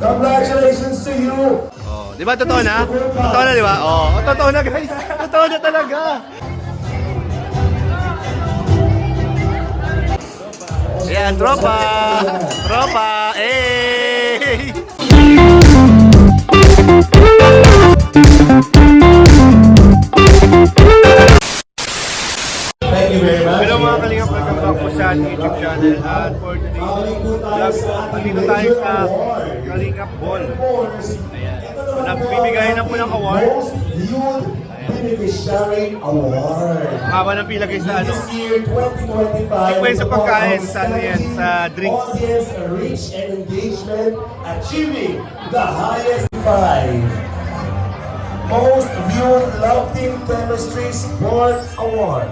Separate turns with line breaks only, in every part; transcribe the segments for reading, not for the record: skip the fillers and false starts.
Congratulations to you!
Oh, di ba totoo na? Totoo na, di ba? Oh, totoo na guys. Totoo na talaga. Ayan, tropa. Tropa. Eh.
Thank you very much.
Hello mga kalingap, welcome back po sa YouTube channel. At for today's vlog, andito tayo sa Kalingap Ball. Ayan. Nagbibigayan na po ng award.
Most viewed beneficiary award.
Haba ng pila guys sa ano.
This year, 2025.
Tikman sa pagkain, sa ano yan, sa drinks.
Audience reach and engagement achieving the highest five. Most viewed Love Team Chemistry Sport Award.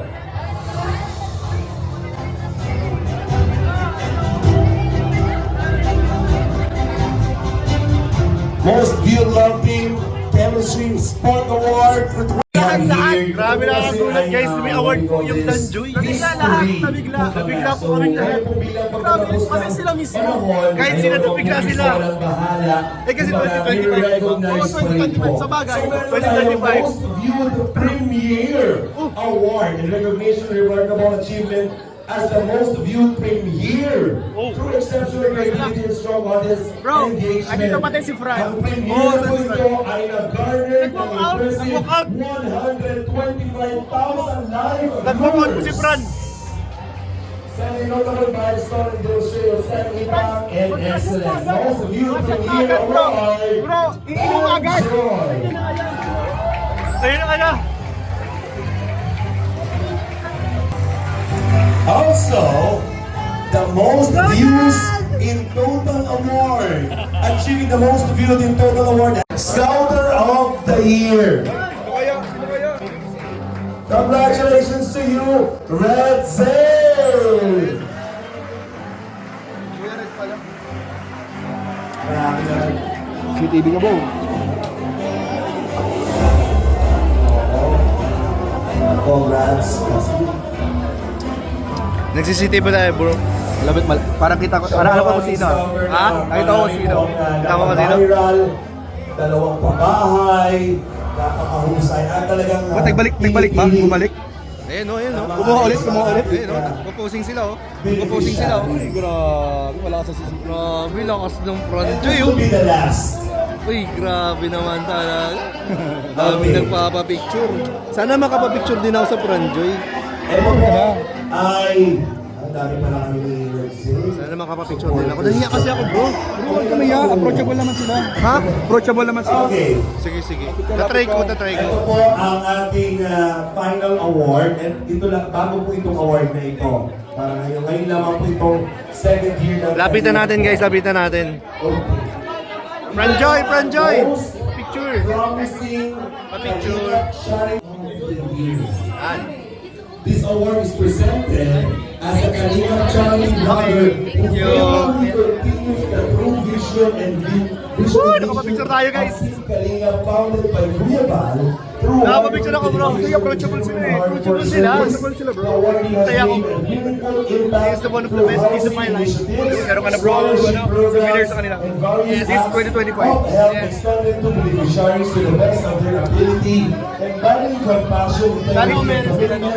Most viewed Love Team Chemistry Sport Award for 2020.
Grabe na kagulat guys, may award po yung Danjoy.
Nabigla lahat, nabigla.
Nabigla po kami lahat.
Kami sila mismo.
Kahit sila nabigla sila. Eh kasi 2025
sa bagay.
2025.
Most viewed Premier Award in recognition of remarkable achievement as the most viewed premiere through exceptional creativity and strong audience
Bro,
engagement.
andito pati si Fran.
Ang premiere po ito ay nag-garner ng impressive
Nag-walk out.
125,000 live
Nagmamahal po si Fran.
Setting notable milestone in the history of Sanitang and excellence. Most viewed premiere award.
Bro, iinom agad.
Joy.
Ayun na na.
Also, the most views in total award. Achieving the most views in total award. Scouter of the Year. Congratulations to you, Red Sail.
CTV ka po.
Congrats.
Nagsisiti pa tayo bro.
Labit mal. Parang kita ko, parang alam ko kung sino.
Ha?
Nakita ko kung sino.
Tama ko sino?
Viral, dalawang pabahay, napakahusay. At talagang...
Nagbalik ba? Bumalik?
Ayun o, ayun o.
Kumuha ulit.
Ayun o, puposing sila o. Puposing sila o.
Grabe, wala ka sa sisi.
Grabe, lakas ng front
And
joy
this
o.
will be the last.
Uy, grabe naman talaga. Dami nagpapapicture. Sana makapapicture din ako sa Franjoy.
Ewan ko ay... Ang dami pala kami ni Red Sail.
Sana makapapicture din ako. Nahiya kasi ako bro.
Bro, ito na yan. Approachable naman sila.
Ha?
Approachable naman sila.
Okay.
Sige, sige. Tatry ko.
Ito po ang ating final award. And ito lang, bago po itong award na ito. Para ngayon lamang po itong second year na...
Lapitan natin guys, lapitan natin. Franjoy!
Most
Picture!
promising
Pa-picture.
sharing of the year.
Yan.
This award is presented as a Kalingap Charlie Brother who faithfully continues the true vision and
Woo! Nakapapicture tayo, guys.
Kalingap founded by Kuya Val.
Nakapapicture ako, bro. Kasi approachable sila eh. Approachable sila. Approachable sila, bro. Saya ako. It's the one of the best days of my life. Meron ka na, bro. Souvenir sa kanila. Yes, it's 2025. Yes.
Extended to beneficiaries to the best of their ability and valuing compassion.
Sana kung meron sila, no?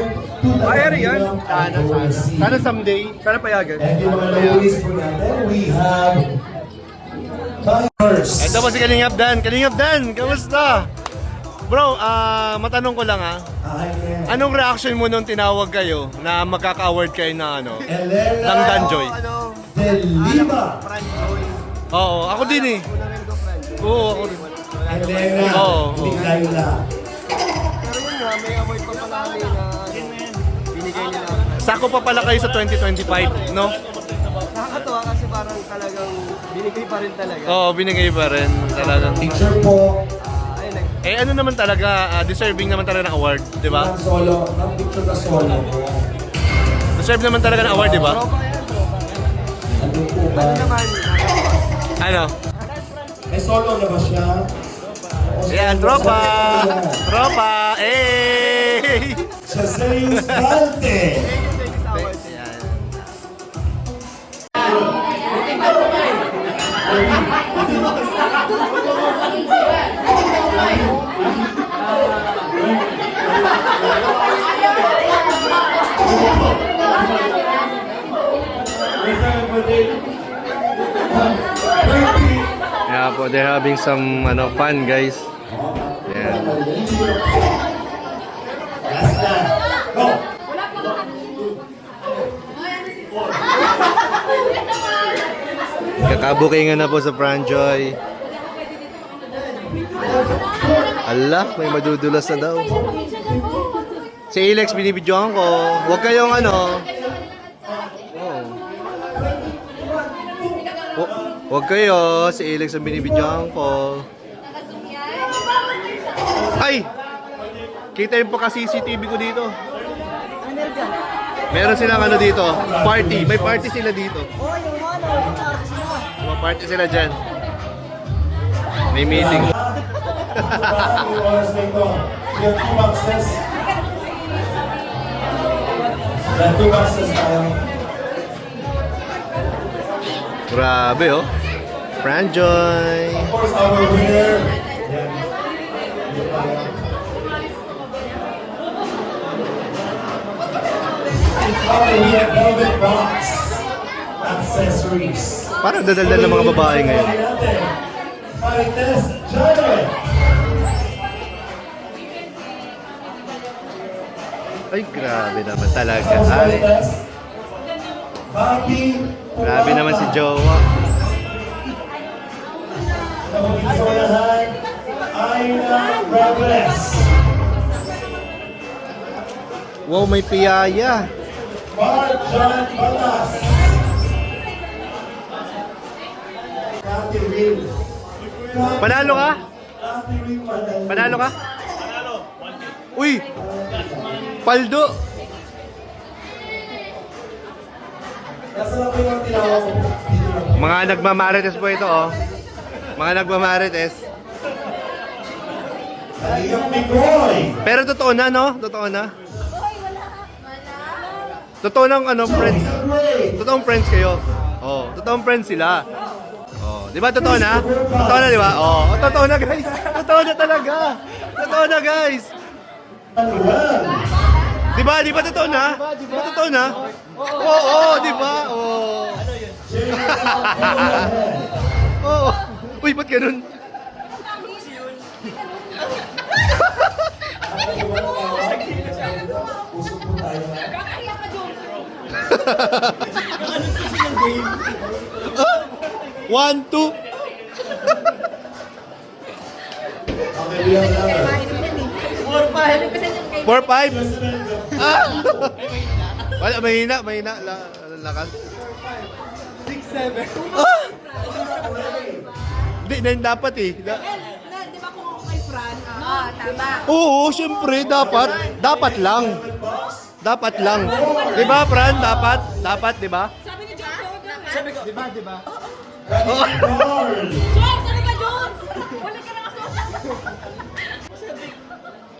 Kaya rin yan. Sana. Sana someday. Sana payagan.
And yung mga nawalis po natin, we have Bangers.
Ito po si Kalingap Dan. Kalingap Dan, kamusta? Bro, matanong ko lang anong reaction mo nung tinawag kayo na magkaka-award kayo na ano?
Elena
Ng Danjoy?
de Lima.
Oo, ako din eh. Oo, ako rin.
Elena
Oo.
Ligayla.
Sako pa pala kayo sa 2025, no?
Nakakatawa kasi parang talagang binigay pa rin talaga.
Oo, binigay pa rin talagang.
Teacher po.
Eh ano naman talaga, deserving naman talaga ng award, di ba?
Ang solo. Ang picture na solo po.
Deserve naman talaga ng award, di ba?
Ano po ba?
Ano naman?
Ano?
May solo na ba siya?
Ayan, tropa! Tropa! Eh!
Siya sa Yuspante.
Yeah po, they're having some fun, guys. Yeah.
Last na. Go!
Kakabukingan na po sa Franjoy. Ala, may madudulas na daw. Si Alex, binibidyohan ko. Huwag kayong Huwag kayo. Si Alex ang binibidyohan ko. Ay! Kita yung paka-CCTV ko dito. Meron silang dito. Party. May party sila dito. May party sila dyan. May meeting.
Maraming oras na ito. Yung 2 boxes. Yan, 2 boxes tayo.
Grabe oh. Franjoy.
Of course, our winner. Yan. Okay, we have velvet box. Accessories.
Parang dadaldal ng mga babae ngayon.
Marites Janet.
Ay, grabe naman talaga. Ay,
Marites. Bobby.
grabe naman si Jowa.
Kapag-isonahan. Aina Robles.
Wow, may piyaya.
Marjan Batas. Catherine.
Panalo ka?
Catherine Manalo.
Panalo ka? Uy! Paldo!
Nasa lang po yung tinawag ko.
Mga nagmamarites po ito oh. Mga nagmamarites.
Taliyang Migoy.
Pero totoo na no? Totoo na? Totoo ng friends.
Gray.
Totoong friends kayo. Oh, totoong friends sila. Oh, 'di ba totoo na? Totoo na 'di ba? Oh, totoo na guys. Totoo na talaga. Totoo na guys.
Manuel.
'Di ba? 'Di ba totoo na? Di ba totoo na? Oo, 'di ba? Oh. Oo. Uy, ba't ganun?
Usok po tayo.
One, two.
Okay, we have another.
4-5. Ah! Wala, mahina. Lakas. 6-7. Ah! Hindi, na yun dapat eh.
Di ba kung ako kay Fran? Tama.
Oo, syempre, dapat. Dapat lang. Dapat lang. Di ba, Fran? Dapat, di ba?
Sabi ni Jones,
Di ba?
Carl.
Jones, ano ka Jones? Wala ka nakasuot.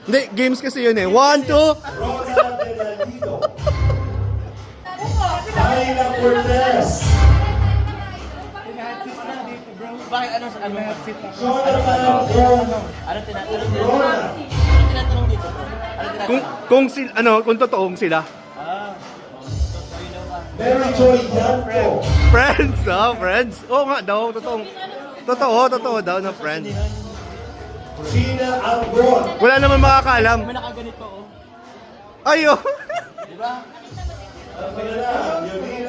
Hindi, games kasi yun eh. 1, 2.
Rosa Benedito. Aina Cortez. Jonathan Rona.
Kung totoong sila.
Mary Joy Yanko.
Friends, friends. Oo nga daw, totoo daw na friends.
Gina Angron.
Wala naman makakaalam. May nakaganito, oh. Ayo.
Ano na, Yolina